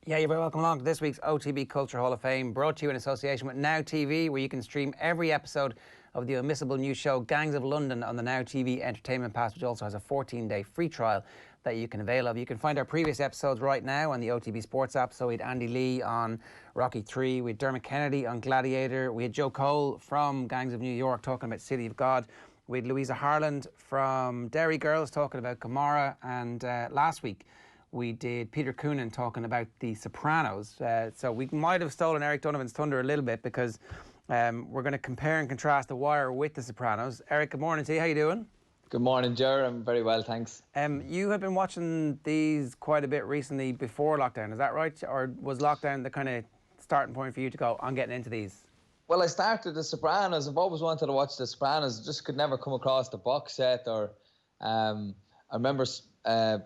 Yeah, you're very welcome along to this week's OTB Culture Hall of Fame, brought to you in association with Now TV, where you can stream every episode of the unmissable new show Gangs of London on the Now TV Entertainment Pass, which also has a 14-day free trial that you can avail of. You can find our previous episodes right now on the OTB Sports app. So we had Andy Lee on Rocky 3, we had Dermot Kennedy on Gladiator, we had Joe Cole from Gangs of New York talking about City of God, we had Louisa Harland from Derry Girls talking about Gomorrah, and last week we did Peter Coonan talking about The Sopranos. So we might have stolen Eric Donovan's thunder a little bit, because we're going to compare and contrast The Wire with The Sopranos. Eric, good morning to you. How you doing? Good morning, Ger. I'm very well, thanks. You have been watching these quite a bit recently before lockdown, is that right? Or was lockdown the kind of starting point for you to go, I'm getting into these? Well, I started The Sopranos. I've always wanted to watch The Sopranos. Just could never come across the box set. Or I remember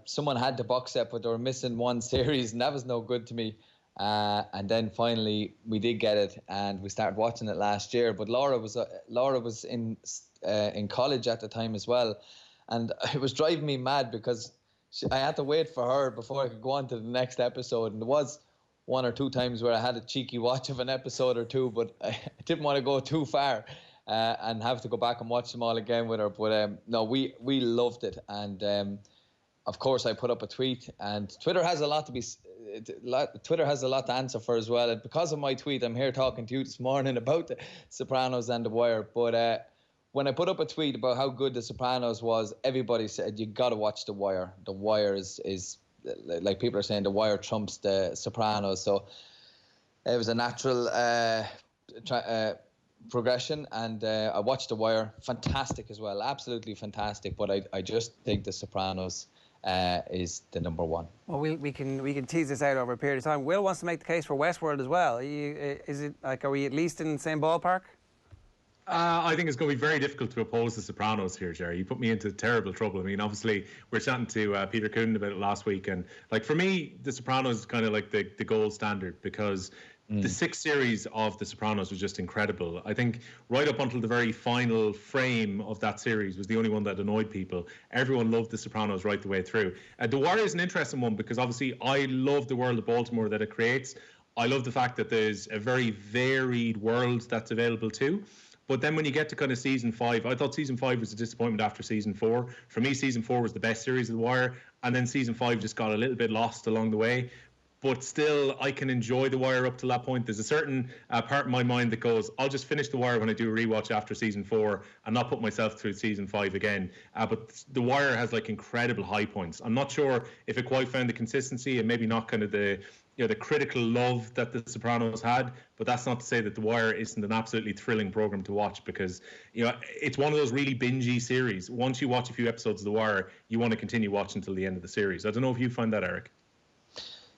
someone had the box set, but they were missing one series, and that was no good to me. And then finally we did get it, and we started watching it last year. But Laura was in college at the time as well, and it was driving me mad because I had to wait for her before I could go on to the next episode. And there was one or two times where I had a cheeky watch of an episode or two, but I didn't want to go too far and have to go back and watch them all again with her. But no, we loved it, and of course I put up a tweet, and Twitter has a lot to answer for as well. And because of my tweet, I'm here talking to you this morning about The Sopranos and The Wire. But when I put up a tweet about how good The Sopranos was, everybody said, you got to watch The Wire. The Wire is like people are saying, The Wire trumps The Sopranos. So it was a natural progression, and I watched The Wire. Fantastic as well, absolutely fantastic. But I just think The Sopranos is the number one. Well, we can tease this out over a period of time. Will wants to make the case for Westworld as well. Are we at least in the same ballpark? I think it's going to be very difficult to oppose The Sopranos here, Jerry. You put me into terrible trouble. I mean, obviously, we're chatting to Peter Coonan about it last week, and like for me, The Sopranos is kind of like the gold standard, because the sixth series of The Sopranos was just incredible. I think right up until the very final frame of that series was the only one that annoyed people. Everyone loved The Sopranos right the way through. The Wire is an interesting one because obviously I love the world of Baltimore that it creates. I love the fact that there's a very varied world that's available too. But then when you get to kind of season 5, I thought season 5 was a disappointment after season 4. For me, season 4 was the best series of The Wire, and then season 5 just got a little bit lost along the way. But still, I can enjoy The Wire up to that point. There's a certain part in my mind that goes, I'll just finish The Wire when I do a rewatch after season 4 and not put myself through season 5 again. But The Wire has like incredible high points. I'm not sure if it quite found the consistency, and maybe not kind of the critical love that The Sopranos had, but that's not to say that The Wire isn't an absolutely thrilling program to watch, because it's one of those really bingey series. Once you watch a few episodes of The Wire, you want to continue watching until the end of the series. I don't know if you find that, Eric.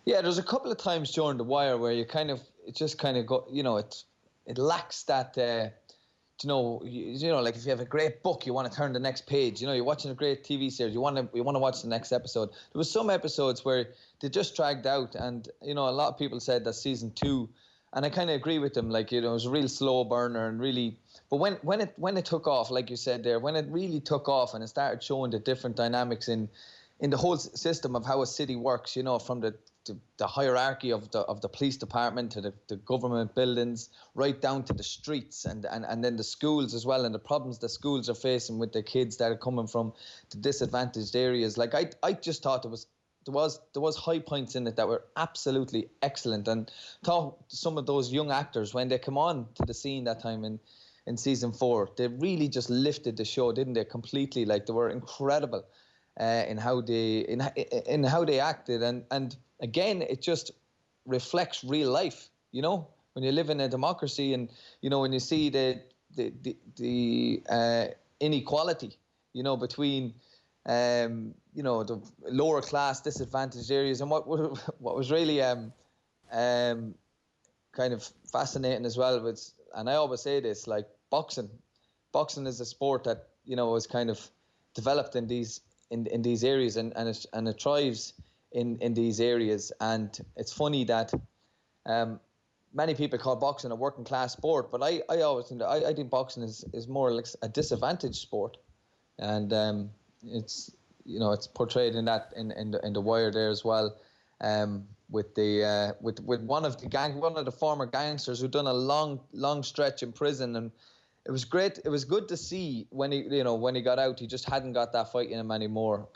Yeah, there's a couple of times during The Wire where it just kind of go, it lacks that, like if you have a great book, you want to turn the next page. You're watching a great TV series, you want to watch the next episode. There was some episodes where they just dragged out, and a lot of people said that season 2, and I kind of agree with them. Like it was a real slow burner, and really, but when it took off, like you said there, when it really took off and it started showing the different dynamics in the whole system of how a city works, from the hierarchy of the police department to the government buildings, right down to the streets, and then the schools as well, and the problems the schools are facing with the kids that are coming from the disadvantaged areas. Like I just thought there was high points in it that were absolutely excellent, and thought some of those young actors, when they come on to the scene that time in season 4, they really just lifted the show, didn't they? Completely, like they were incredible in how they acted, and again, it just reflects real life. When you live in a democracy, and when you see the inequality, between the lower class, disadvantaged areas, and what was really kind of fascinating as well was, and I always say this, like boxing is a sport that is kind of developed in these areas, and it thrives in these areas. And it's funny that many people call boxing a working class sport, but I always think that I think boxing is more like a disadvantaged sport, and it's portrayed in that in the Wire there as well. with the with one of the former gangsters who'd done a long stretch in prison, and it was great. It was good to see when he got out. He just hadn't got that fight in him anymore.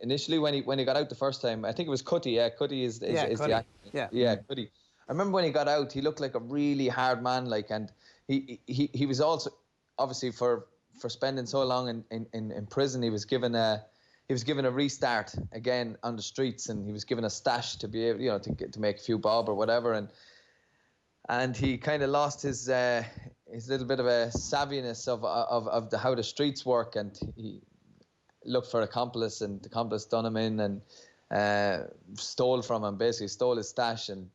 Initially, when he got out the first time, I think it was Cutty. Yeah, Cutty is Cutty. the actor. Yeah, Cutty. I remember when he got out, he looked like a really hard man, like, and he was also obviously for spending so long in prison, he was given a restart again on the streets, and he was given a stash to be able, to make a few bob or whatever, and he kind of lost his little bit of a savviness of how the streets work, and he looked for an accomplice, and the accomplice done him in and stole from him, basically stole his stash, and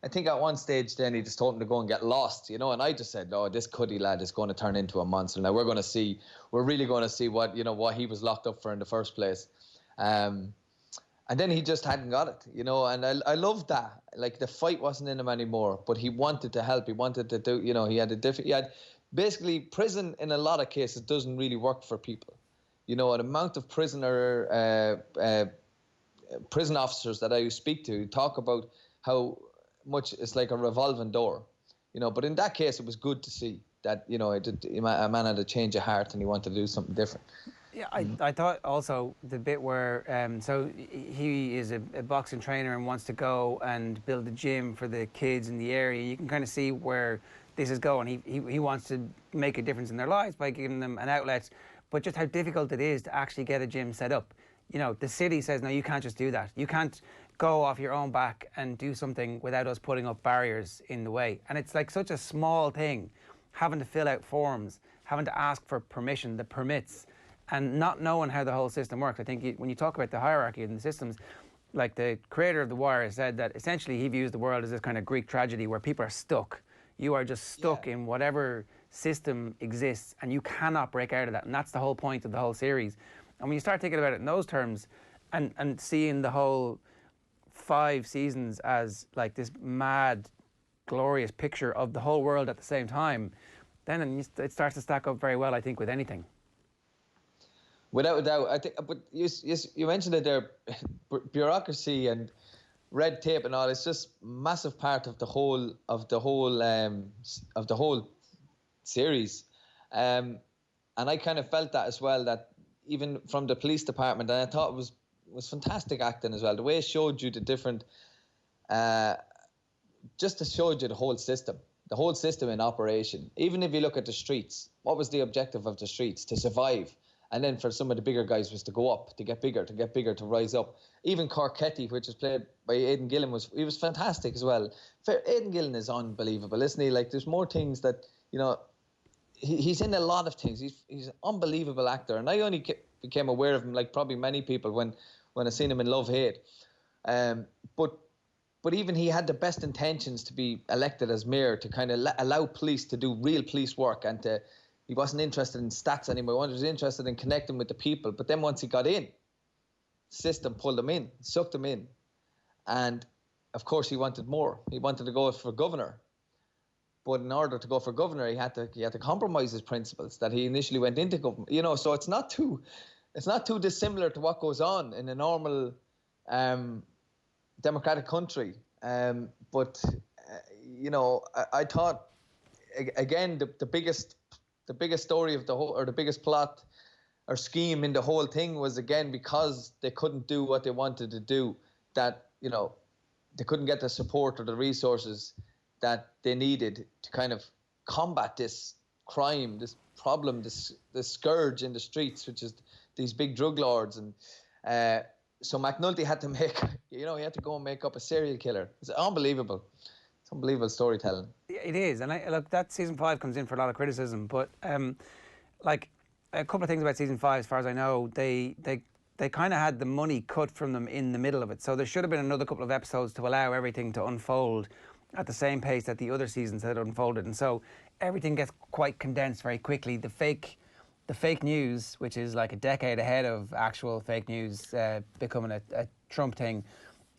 I think at one stage then he just told him to go and get lost, and I just said, oh, this Cuddy lad is going to turn into a monster. Now we're really going to see what he was locked up for in the first place. And then he just hadn't got it, and I loved that. Like, the fight wasn't in him anymore, but he wanted to help. He wanted to do, basically, prison in a lot of cases doesn't really work for people. An amount of prison officers that I speak to talk about how much it's like a revolving door, but in that case it was good to see that a man had a change of heart and he wanted to do something different. Yeah, I thought also the bit where so he is a boxing trainer and wants to go and build a gym for the kids in the area. You can kind of see where this is going. He wants to make a difference in their lives by giving them an outlet, but just how difficult it is to actually get a gym set up. The city says, no, you can't just do that. You can't go off your own back and do something without us putting up barriers in the way. And it's like such a small thing, having to fill out forms, having to ask for permission, the permits, and not knowing how the whole system works. I think when you talk about the hierarchy in the systems, like the creator of The Wire said that essentially he views the world as this kind of Greek tragedy where people are stuck. You are just stuck in whatever system exists and you cannot break out of that. And that's the whole point of the whole series. And when you start thinking about it in those terms and seeing the whole 5 seasons as like this mad, glorious picture of the whole world at the same time, then it starts to stack up very well, I think, with anything. Without a doubt, I think. But you mentioned it there, bureaucracy and red tape and all. It's just massive part of the whole series, and I kind of felt that as well. That even from the police department, and I thought it was fantastic acting as well. The way it showed you the different, just to show you the whole system in operation. Even if you look at the streets, what was the objective of the streets? To survive. And then for some of the bigger guys was to go up, to get bigger, to rise up. Even Corketti, which is played by Aidan Gillen, was fantastic as well. Aidan Gillen is unbelievable, isn't he? Like, there's more things that, he's in a lot of things. He's an unbelievable actor. And I only became aware of him, like probably many people, when I seen him in Love Hate. But even he had the best intentions to be elected as mayor, to kind of allow police to do real police work, and he wasn't interested in stats anymore. He was interested in connecting with the people. But then once he got in, the system pulled him in, sucked him in. And, of course, he wanted more. He wanted to go for governor. But in order to go for governor, he had to compromise his principles that he initially went into government. So it's not too dissimilar to what goes on in a normal democratic country. But I thought, again, the biggest story of the whole, or the biggest plot or scheme in the whole thing, was, again, because they couldn't do what they wanted to do, that they couldn't get the support or the resources that they needed to kind of combat this crime, this problem, this scourge in the streets, which is these big drug lords. And so McNulty had to he had to go and make up a serial killer. It's unbelievable. It's unbelievable storytelling. It is, and look, that season 5 comes in for a lot of criticism, but like, a couple of things about season 5, as far as I know, they kind of had the money cut from them in the middle of it, so there should have been another couple of episodes to allow everything to unfold at the same pace that the other seasons had unfolded, and so everything gets quite condensed very quickly. The fake news, which is like a decade ahead of actual fake news becoming a Trump thing,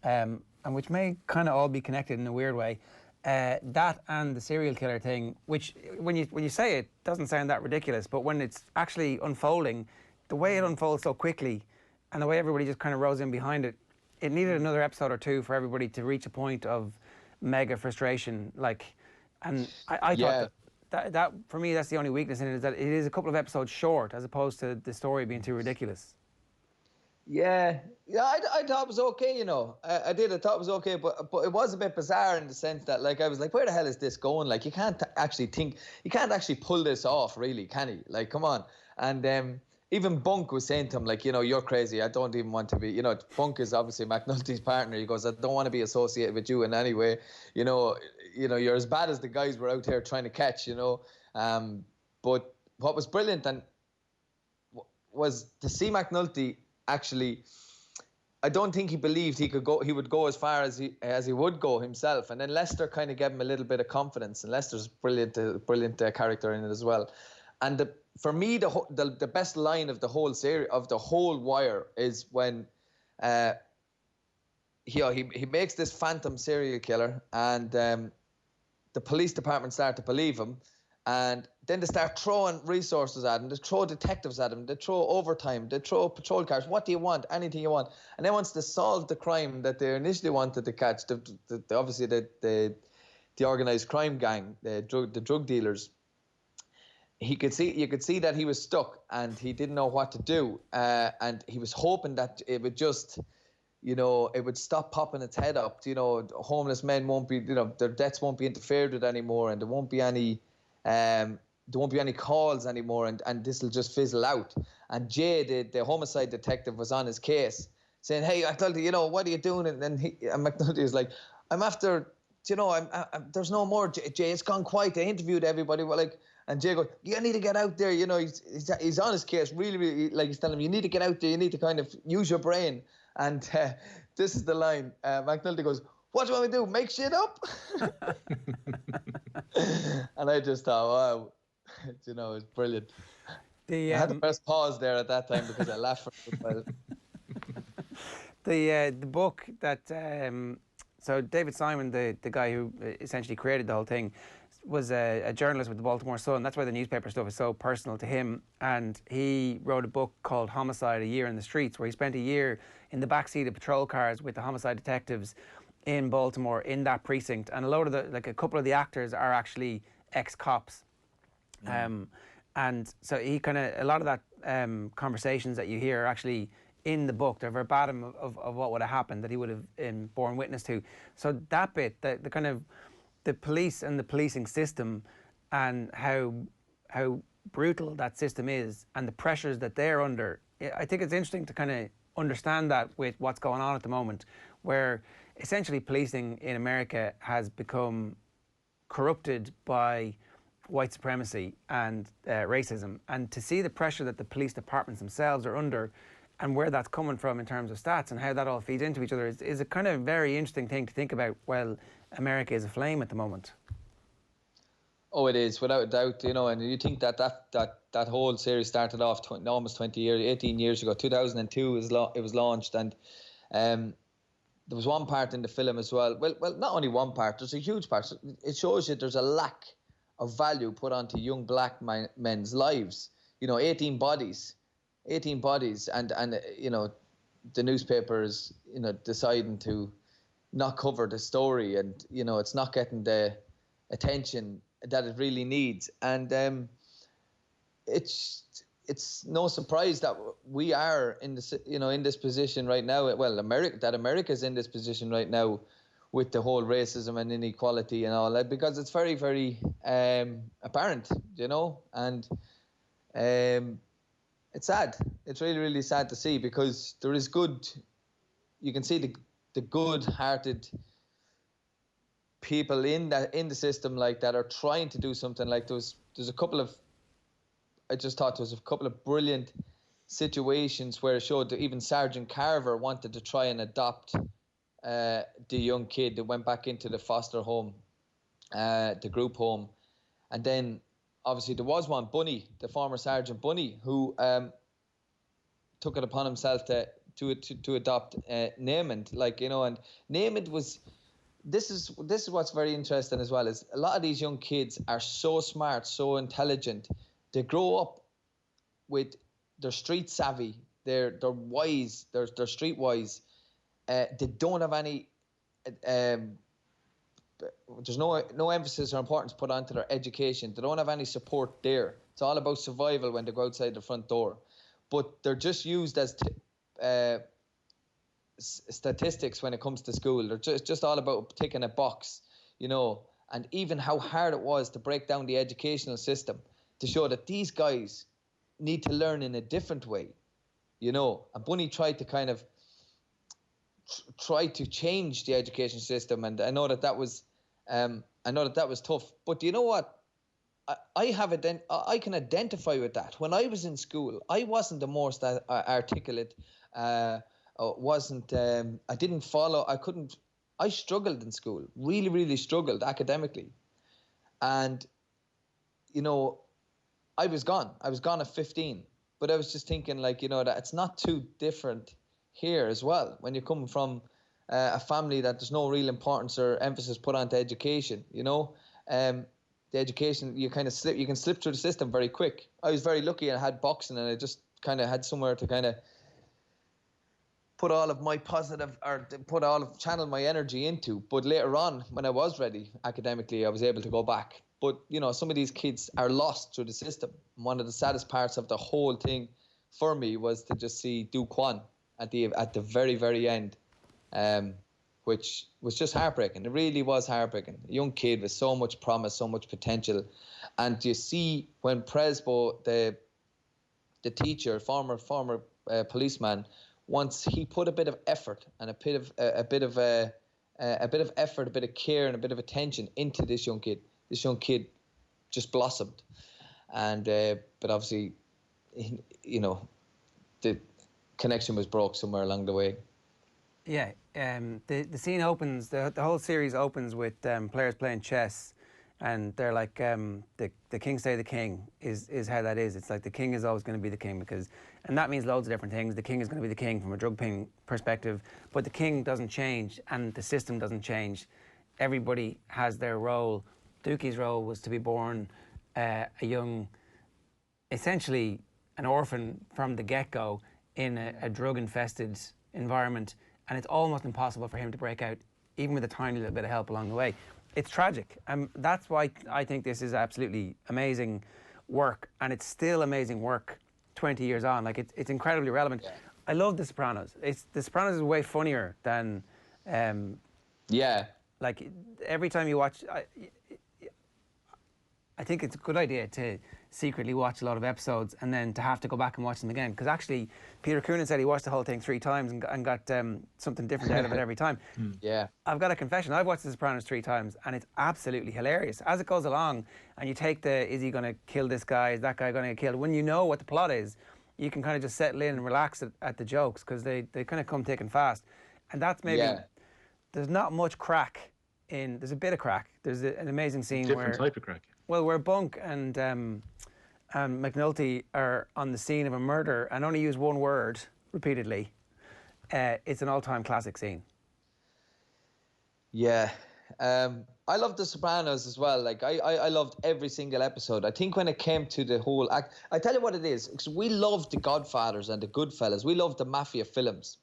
and which may kind of all be connected in a weird way. That and the serial killer thing, which when you say it, doesn't sound that ridiculous, but when it's actually unfolding, the way it unfolds so quickly and the way everybody just kind of rows in behind it, it needed another episode or two for everybody to reach a point of mega frustration. Like, and I thought that for me, that's the only weakness in it, is that it is a couple of episodes short as opposed to the story being too ridiculous. Yeah, I thought it was okay, you know. I did. I thought it was okay, but it was a bit bizarre in the sense that, like, I was like, where the hell is this going? Like, you can't actually pull this off, really, can he? Like, come on. And even Bunk was saying to him, like, you know, you're crazy. I don't even want to be, you know, Bunk is obviously McNulty's partner. He goes, I don't want to be associated with you in any way. You know, you're as bad as the guys we're out here trying to catch, you know. But what was brilliant was to see McNulty. Actually, I don't think he believed he would go as far as he would go himself. And then Lester kind of gave him a little bit of confidence. And Lester's brilliant character in it as well. And for me, the best line of the whole series, of the whole Wire, is when he makes this phantom serial killer, and the police department start to believe him. And then they start throwing resources at him. They throw detectives at him. They throw overtime. They throw patrol cars. What do you want? Anything you want. And then once they solve the crime that they initially wanted to catch, obviously the organized crime gang, the drug dealers, you could see that he was stuck and he didn't know what to do. And he was hoping that it would just, you know, it would stop popping its head up. You know, homeless men won't be, you know, their deaths won't be interfered with anymore, and there won't be any calls anymore, and this will just fizzle out. And Jay, the homicide detective, was on his case, saying, "Hey, McNulty, you know, what are you doing?" And McNulty was like, "I'm after, you know, I'm there's no more, Jay. It's gone quiet. I interviewed everybody." Well, like, and Jay goes, "You need to get out there." You know, he's on his case, really, really, like, he's telling him, "You need to get out there. You need to kind of use your brain." And this is the line. McNulty goes, "What do you want me to do? Make shit up?" And I just thought, wow, you know, it's brilliant. I had to press pause there at that time because I laughed for a while. The book that so David Simon, the guy who essentially created the whole thing, was a journalist with the Baltimore Sun. That's why the newspaper stuff is so personal to him. And he wrote a book called Homicide: A Year in the Streets, where he spent a year in the backseat of patrol cars with the homicide detectives in Baltimore, in that precinct. And a couple of the actors are actually ex-cops. And so he a lot of that conversations that you hear are actually in the book. They're verbatim of what would have happened, that he would have borne witness to. So that bit, the kind of the police and the policing system, and how brutal that system is, and the pressures that they're under. I think it's interesting to kind of understand that with what's going on at the moment, where essentially policing in America has become corrupted by white supremacy and racism. And to see the pressure that the police departments themselves are under, and where that's coming from in terms of stats and how that all feeds into each other, is a kind of very interesting thing to think about while America is aflame at the moment. Oh, it is, without a doubt, you know. And you think that whole series started off almost 18 years ago. 2002 it was launched, and there was one part in the film as well. Well, not only one part. There's a huge part. It shows you there's a lack of value put onto young black men's lives. You know, 18 bodies, and you know, the newspapers, you know, deciding to not cover the story, and you know, it's not getting the attention that it really needs. And it's no surprise that we are in this position right now. Well, America's in this position right now with the whole racism and inequality and all that, because it's very, very apparent, you know. And it's sad. It's really, really sad to see, because there is you can see the good-hearted people in the system like that are trying to do something. Like there's a couple of, I just thought there was a couple of brilliant situations where it showed that even Sergeant Carver wanted to try and adopt the young kid that went back into the foster home, the group home. And then obviously there was one, Bunny, the former Sergeant Bunny, who took it upon himself to adopt Namond, like, you know. And Namond was, this is what's very interesting as well, is a lot of these young kids are so smart, so intelligent. They grow up with their street savvy, they're wise, they're street wise, they don't have any. There's no emphasis or importance put onto their education. They don't have any support there. It's all about survival when they go outside the front door. But they're just used as statistics when it comes to school. They're just all about ticking a box, you know. And even how hard it was to break down the educational system to show that these guys need to learn in a different way, you know. And Bunny tried to kind of try to change the education system, and I know that was tough. But you know what? I can identify with that. When I was in school, I wasn't the most articulate. Wasn't I didn't follow. I struggled in school. Really, really struggled academically, and you know, I was gone. I was gone at 15. But I was just thinking, like, you know, that it's not too different here as well. When you're coming from a family that there's no real importance or emphasis put onto education, you know, the education, you can slip through the system very quick. I was very lucky and I had boxing, and I just kind of had somewhere to kind of put all of my channel my energy into. But later on, when I was ready academically, I was able to go back. But, you know, some of these kids are lost through the system. One of the saddest parts of the whole thing for me was to just see Du Quan at the very, very end, which was just heartbreaking. It really was heartbreaking. A young kid with so much promise, so much potential. And you see when Presbo, the teacher, former policeman, once he put a bit of effort and a bit of effort, a bit of care and a bit of attention into this young kid just blossomed. And but obviously, you know, the connection was broke somewhere along the way. Yeah, the scene opens, the whole series opens with players playing chess, and they're like, the king stay the king is how that is. It's like the king is always going to be the king, and that means loads of different things. The king is going to be the king from a drug ping perspective, but the king doesn't change and the system doesn't change. Everybody has their role. Dookie's role was to be born a young, essentially an orphan from the get-go in a drug-infested environment, and it's almost impossible for him to break out, even with a tiny little bit of help along the way. It's tragic. That's why I think this is absolutely amazing work, and it's still amazing work 20 years on. Like, it's incredibly relevant. Yeah. I love The Sopranos. The Sopranos is way funnier than... yeah. Like, every time you watch... I think it's a good idea to secretly watch a lot of episodes and then to have to go back and watch them again. Because actually, Peter Coonan said he watched the whole thing 3 times and got something different out of it every time. Yeah. I've got a confession. I've watched The Sopranos 3 times and it's absolutely hilarious. As it goes along and you take is he going to kill this guy? Is that guy going to get killed? When you know what the plot is, you can kind of just settle in and relax at the jokes, because they kind of come thick and fast. And that's maybe... Yeah. There's not much crack in... There's a bit of crack. There's an amazing scene Different type of crack. Well, where Bunk and McNulty are on the scene of a murder and only use one word repeatedly. It's an all-time classic scene. Yeah. I love The Sopranos as well. Like, I loved every single episode. I think when it came to the whole act... I tell you what it is, because we loved The Godfathers and The Goodfellas. We loved the mafia films.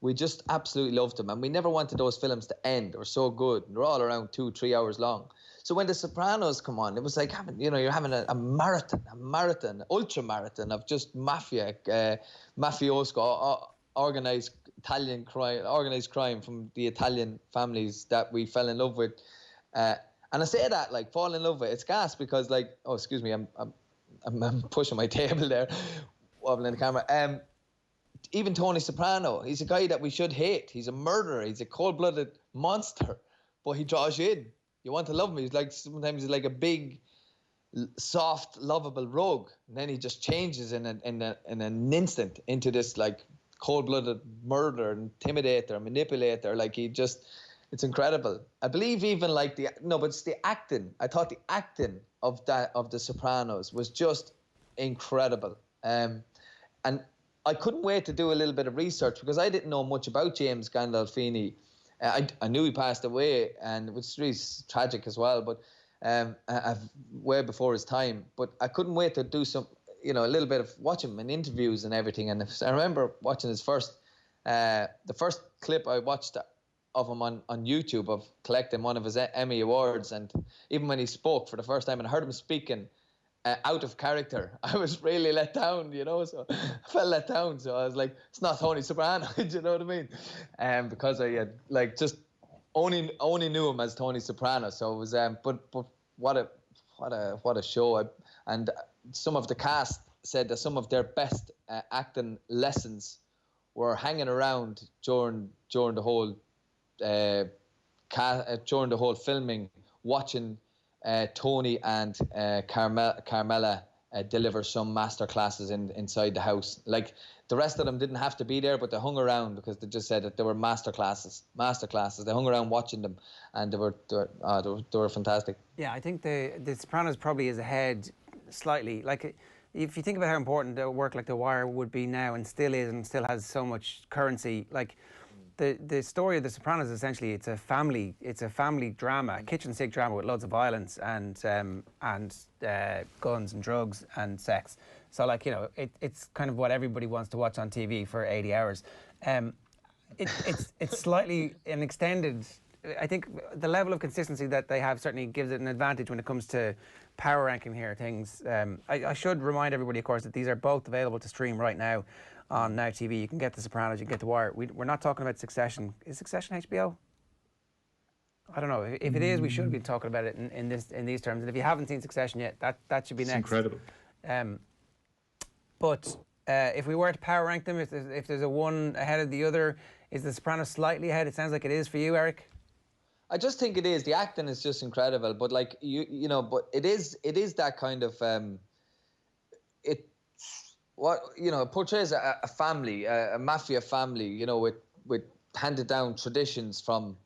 We just absolutely loved them. And we never wanted those films to end. They were so good. They're all around 2-3 hours long. So when The Sopranos come on, it was like you're having a marathon, ultra marathon of just mafia, mafioso, organized crime from the Italian families that we fell in love with. And I say that, like, fall in love with. It's gas because, like, oh, excuse me, I'm pushing my table there, wobbling the camera. Even Tony Soprano, he's a guy that we should hate. He's a murderer. He's a cold-blooded monster, but he draws you in. You want to love him. Sometimes he's like a big, soft, lovable rogue, and then he just changes in an instant into this, like, cold-blooded murderer, intimidator, manipulator. Like, it's incredible. I believe even like but it's the acting. I thought the acting of The Sopranos was just incredible. And I couldn't wait to do a little bit of research because I didn't know much about James Gandolfini. I knew he passed away, and it was really tragic as well, but way before his time. But I couldn't wait to do a little bit of watch him in interviews and everything. And I remember watching his first The first clip I watched of him on YouTube of collecting one of his Emmy Awards, and even when he spoke for the first time and I heard him speaking out of character, I was really let down, so I felt let down. So I was like, it's not Tony Soprano, do you know what I mean? Because I had just only knew him as Tony Soprano. So it was, but what a show. And some of the cast said that some of their best acting lessons were hanging around during the whole during the whole filming, watching Tony and Carmela deliver some master classes inside the house. Like, the rest of them didn't have to be there, but they hung around because they just said that they were master classes. They hung around watching them, and they were fantastic. Yeah, I think the Sopranos probably is ahead slightly. Like, if you think about how important a work like The Wire would be now, and still is, and still has so much currency, like. The story of The Sopranos, essentially, it's a family drama, a kitchen sink drama with loads of violence and guns and drugs and sex. So, like, it's kind of what everybody wants to watch on TV for 80 hours. It's slightly an extended. I think the level of consistency that they have certainly gives it an advantage when it comes to power ranking here. Things. I should remind everybody, of course, that these are both available to stream right now on Now TV. You can get The Sopranos, you can get The Wire. We're not talking about Succession. Is Succession HBO? I don't know. If it is, we should be talking about it in these terms. And if you haven't seen Succession yet, that should be next. It's incredible. But if we were to power rank them, if there's a one ahead of the other, is The Sopranos slightly ahead? It sounds like it is for you, Eric. I just think it is. The acting is just incredible. But like but it is that kind of it portrays a family, a mafia family, with handed down traditions from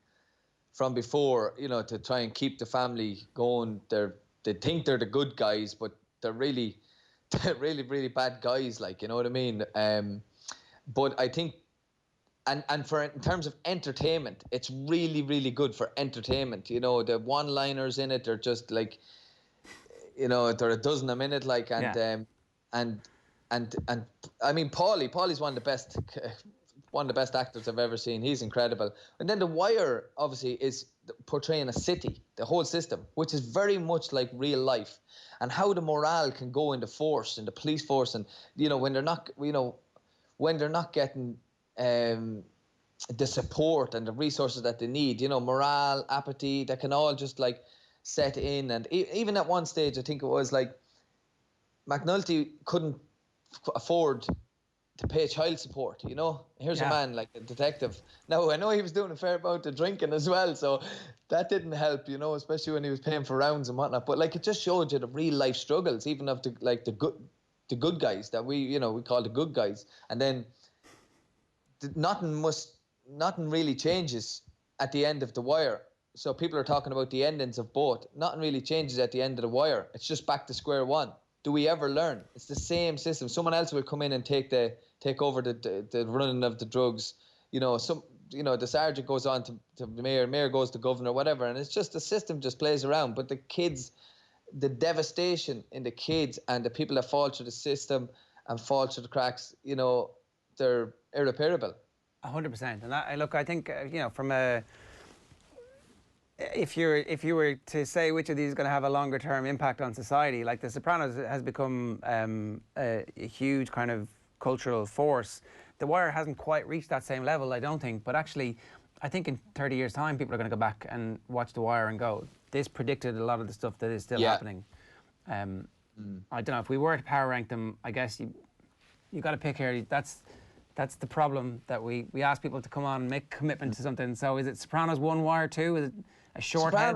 before, to try and keep the family going. They think they're the good guys, but they're really really bad guys, like, you know what I mean? But I think and in terms of entertainment, it's really, really good for entertainment. The one-liners in it are just like, there are a dozen a minute, like, and I mean, Paulie's one of the best actors I've ever seen. He's incredible. And then The Wire obviously is portraying a city, the whole system, which is very much like real life, and how the morale can go in the police force, and when they're not getting the support and the resources that they need, morale, apathy, that can all just like set in. And even at one stage, I think it was like McNulty couldn't afford to pay child support. Here's a man like a detective. Now, I know he was doing a fair amount of drinking as well, so that didn't help, especially when he was paying for rounds and whatnot. But like, it just showed you the real life struggles, even of the good guys that we call the good guys. And then nothing really changes at the end of The Wire. So people are talking about the endings of both. Nothing really changes at the end of The Wire. It's just back to square one. Do we ever learn? It's the same system. Someone else will come in and take over the running of the drugs. The sergeant goes on to the mayor goes to governor, whatever. And it's just the system just plays around. But the kids, the devastation in the kids and the people that fall through the system and fall through the cracks, they're irreparable. 100%. And I think, from a... If you were to say which of these is going to have a longer term impact on society, like The Sopranos has become a huge kind of cultural force. The Wire hasn't quite reached that same level, I don't think. But actually, I think in 30 years' time, people are going to go back and watch The Wire and go, this predicted a lot of the stuff that is still happening. I don't know, if we were to power rank them, I guess you got to pick here. That's the problem, that we ask people to come on and make commitment to something. So is it Sopranos 1, Wire 2? Is it a short head?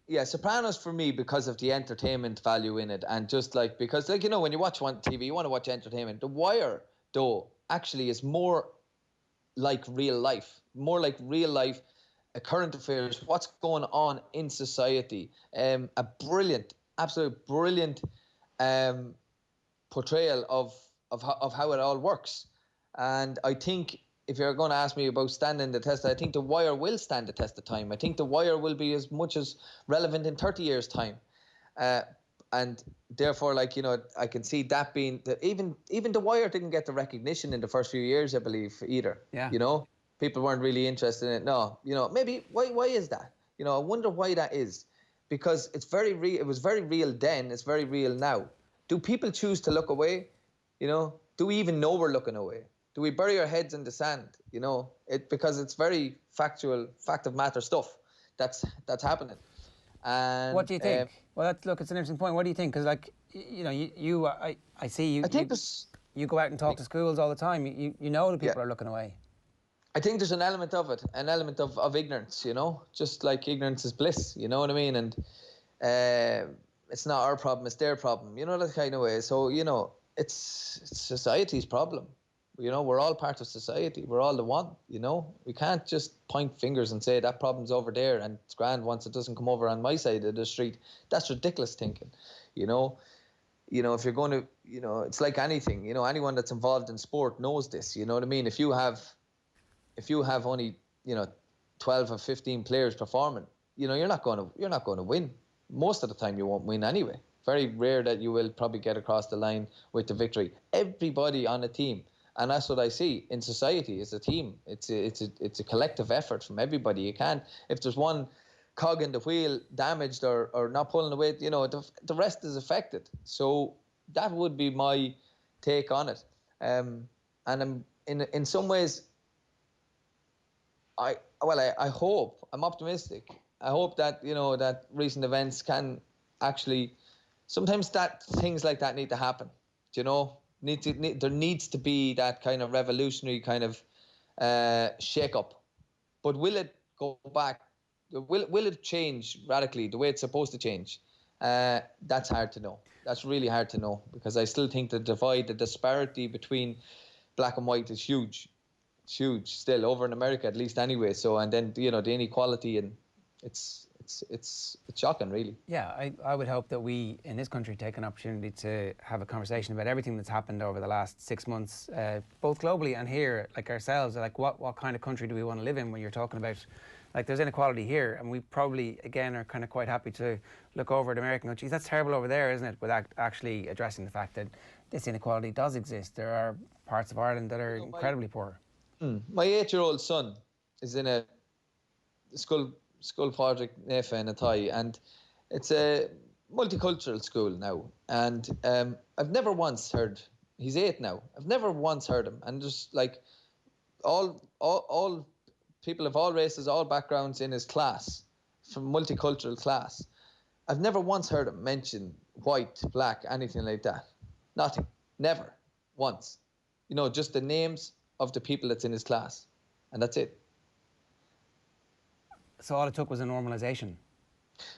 Yeah, Sopranos for me because of the entertainment value in it, and just like because when you watch TV, you want to watch entertainment. The Wire, though, actually is more like real life, current affairs, what's going on in society. A brilliant, absolute brilliant portrayal of how it all works. And I think if you're going to ask me about standing the test, I think The Wire will stand the test of time. I think The Wire will be as much as relevant in 30 years' time. and therefore, like, you know, I can see that being even the Wire didn't get the recognition in the first few years, I believe, either. Yeah. You know, people weren't really interested in it. No, you know, maybe why is that? You know, I wonder why that is, because it's very real. It was very real then. It's very real now. Do people choose to look away? You know, do we even know we're looking away? Do we bury our heads in the sand? You know, because it's very factual, fact of matter stuff that's happening. And what do you think? Well, it's an interesting point. What do you think? Because, like, you know, I see you. I think you go out and talk to schools all the time. You know that people are looking away. I think there's an element of it, an element of ignorance, you know, just like ignorance is bliss, you know what I mean? And it's not our problem, it's their problem, you know, that kind of way. So, you know, it's society's problem. You know, we're all part of society. We're all the one, you know. We can't just point fingers and say that problem's over there and it's grand once it doesn't come over on my side of the street. That's ridiculous thinking, you know. You know, if you're going to, you know, it's like anything, you know, anyone that's involved in sport knows this, you know what I mean? If you have only, you know, 12 or 15 players performing, you know, you're not going to win. Most of the time you won't win anyway. Very rare that you will probably get across the line with the victory. Everybody on a team. And that's what I see in society. It's a team. It's a collective effort from everybody. You can't, if there's one cog in the wheel damaged or not pulling the weight, you know, the rest is affected. So that would be my take on it. And in some ways, I hope, I'm optimistic. I hope that, you know, that recent events can actually, sometimes things like that need to happen, you know. There needs to be that kind of revolutionary kind of shake-up. But will it go back? Will it change radically the way it's supposed to change? That's hard to know. That's really hard to know, because I still think the divide, the disparity between black and white is huge. It's huge still, over in America at least anyway. So, and then, you know, the inequality, and it's shocking, really. Yeah, I would hope that we in this country take an opportunity to have a conversation about everything that's happened over the last 6 months, both globally and here, like ourselves. Like, what kind of country do we want to live in when you're talking about, like, there's inequality here, and we probably, again, are kind of quite happy to look over at America and go, geez, that's terrible over there, isn't it? Without actually addressing the fact that this inequality does exist. There are parts of Ireland that are incredibly poor. My 8-year-old son is in a school project Nefa in Athy, and it's a multicultural school now, and I've never once heard, he's 8 now, I've never once heard him, and just like all people of all races, all backgrounds in his class, from multicultural class, I've never once heard him mention white, black, anything like that. Nothing. Never. Once. You know, just the names of the people that's in his class, and that's it. So all it took was a normalization.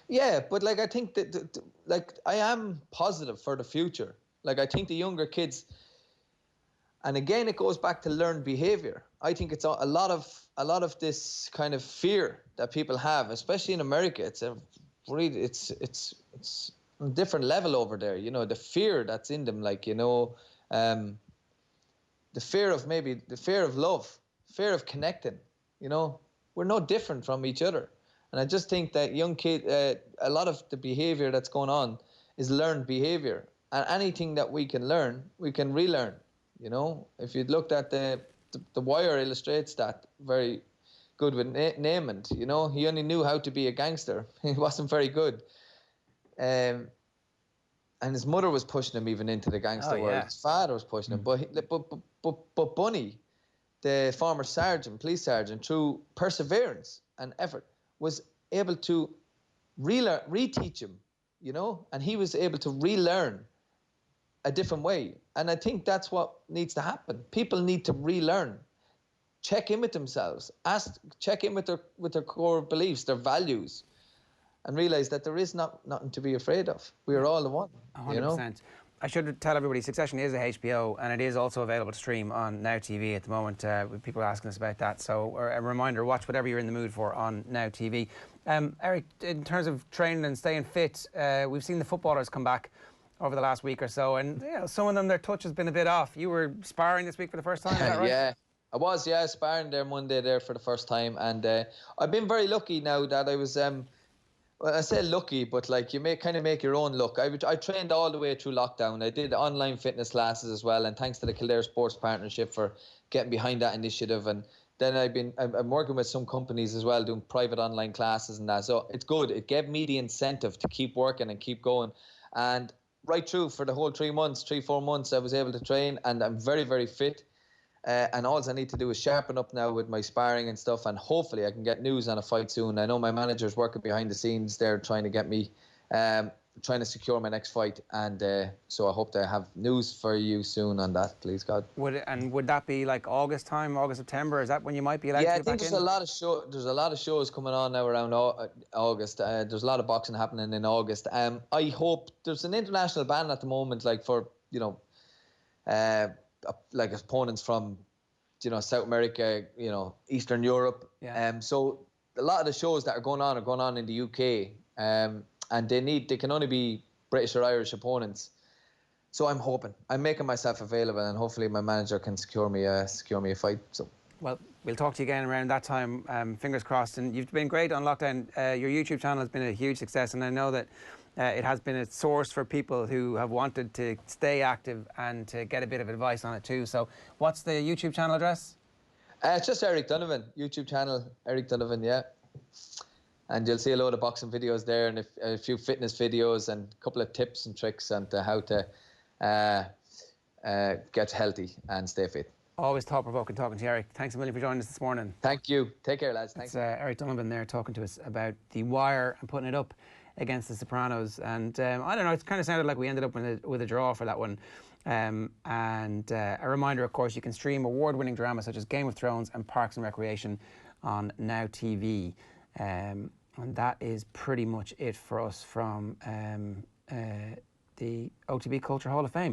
Yeah, but like, I think that like, I am positive for the future. Like, I think the younger kids, and again, it goes back to learned behavior. I think it's a lot of this kind of fear that people have, especially in America. It's a really, it's on a different level over there. You know, the fear that's in them, like, you know, the fear of love, fear of connecting, you know. We're no different from each other. And I just think that young kid, a lot of the behavior that's going on is learned behavior. And anything that we can learn, we can relearn. You know, if you'd looked at the Wire illustrates that very good with Naaman, you know, he only knew how to be a gangster. He wasn't very good. And his mother was pushing him even into the gangster world. His father was pushing him. But Bunny, the former police sergeant, through perseverance and effort, was able to reteach him, you know, and he was able to relearn a different way. And I think that's what needs to happen. People need to relearn, check in with themselves, check in with their core beliefs, their values, and realize that there is nothing to be afraid of. We are all the one. 100%. You know? I should tell everybody, Succession is a HBO, and it is also available to stream on Now TV at the moment. With people asking us about that. So, a reminder, watch whatever you're in the mood for on Now TV. Eric, in terms of training and staying fit, we've seen the footballers come back over the last week or so, and you know, some of them, their touch has been a bit off. You were sparring this week for the first time, is that right? Yeah, I was, sparring there Monday there for the first time, and I've been very lucky now that I was Well, I say lucky, but like you kind of make your own luck. I trained all the way through lockdown. I did online fitness classes as well, and thanks to the Kildare Sports Partnership for getting behind that initiative. And then I'm working with some companies as well, doing private online classes and that. So it's good. It gave me the incentive to keep working and keep going. And right through for the whole 4 months, I was able to train, and I'm very, very fit. And all I need to do is sharpen up now with my sparring and stuff, and hopefully I can get news on a fight soon. I know my manager's working behind the scenes there trying to get me, trying to secure my next fight, and so I hope to have news for you soon on that, please God. Would that be like August time, August, September? Is that when you might be allowed to get back in? Yeah, I think there's a lot of shows coming on now around August. There's a lot of boxing happening in August. I hope there's an international ban at the moment, like for, you know, like opponents from, you know, South America, you know, Eastern Europe. Yeah. So a lot of the shows that are going on in the UK, and they can only be British or Irish opponents. So I'm making myself available, and hopefully my manager can secure me a fight. So. Well, we'll talk to you again around that time, fingers crossed. And you've been great on lockdown. Your YouTube channel has been a huge success, and I know that it has been a source for people who have wanted to stay active and to get a bit of advice on it too. So what's the YouTube channel address? It's just Eric Donovan, YouTube channel, Eric Donovan, yeah. And you'll see a load of boxing videos there, and a few fitness videos, and a couple of tips and tricks on how to get healthy and stay fit. Always thought-provoking talking to you, Eric. Thanks a million for joining us this morning. Thank you. Take care, lads. Thanks. Eric Donovan there talking to us about The Wire and putting it up against The Sopranos. And I don't know, it kind of sounded like we ended up with a draw for that one. A reminder, of course, you can stream award-winning dramas such as Game of Thrones and Parks and Recreation on Now TV. And that is pretty much it for us from the OTB Culture Hall of Fame.